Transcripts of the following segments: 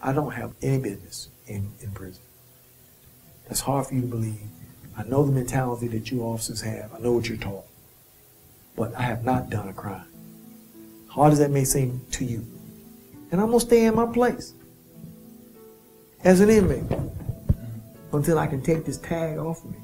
I don't have any business in prison. That's hard for you to believe. I know the mentality that you officers have. I know what you're taught. But I have not done a crime. Hard as that may seem to you. And I'm going to stay in my place as an inmate until I can take this tag off of me.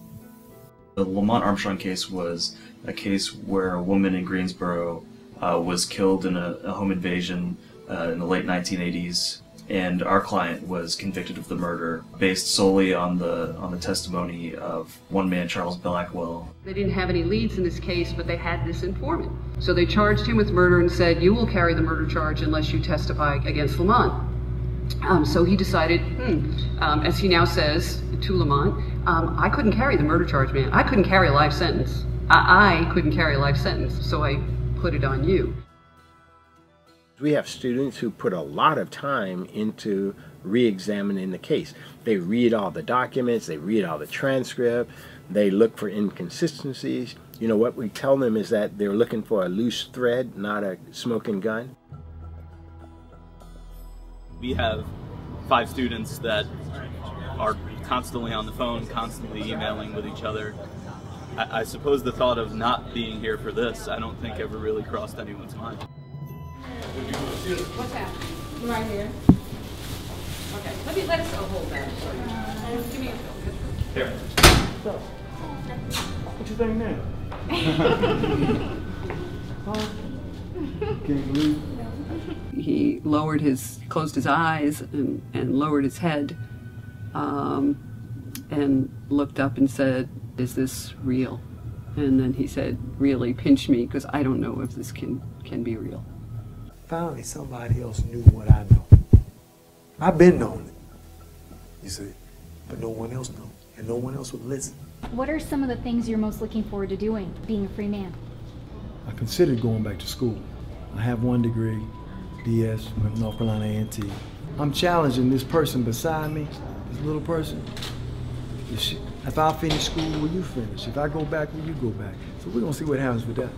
The Lamonte Armstrong case was a case where a woman in Greensboro was killed in a home invasion in the late 1980s, and our client was convicted of the murder based solely on the testimony of one man, Charles Blackwell. They didn't have any leads in this case, but they had this informant. So they charged him with murder and said, you will carry the murder charge unless you testify against Lamont. So he decided, as he now says to Lamont, I couldn't carry the murder charge, man. I couldn't carry a life sentence. I couldn't carry a life sentence, so I put it on you. We have students who put a lot of time into re-examining the case. They read all the documents, they read all the transcript, they look for inconsistencies. You know, what we tell them is that they're looking for a loose thread, not a smoking gun. We have 5 students that are constantly on the phone, constantly emailing with each other. I suppose the thought of not being here for this, I don't think ever really crossed anyone's mind. What's happening? Right here. Okay, let us hold that. Give me a film. Here. So, what you think now? Huh? Can't believe it. He closed his eyes and lowered his head and looked up and said, is this real? And then he said, really, pinch me, because I don't know if this can be real. Finally, somebody else knew what I know. I've been knowing it, you see, but no one else knows, and no one else would listen. What are some of the things you're most looking forward to doing, being a free man? I considered going back to school. I have 1 degree, DS from North Carolina A&T. I'm challenging this person beside me, this little person. If I finish school, will you finish? If I go back, will you go back? So we're gonna see what happens with that.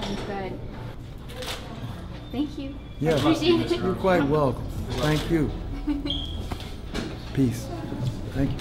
Sounds good. Thank you. Yeah, I appreciate it. You're quite welcome. Thank you. Peace. Thank you.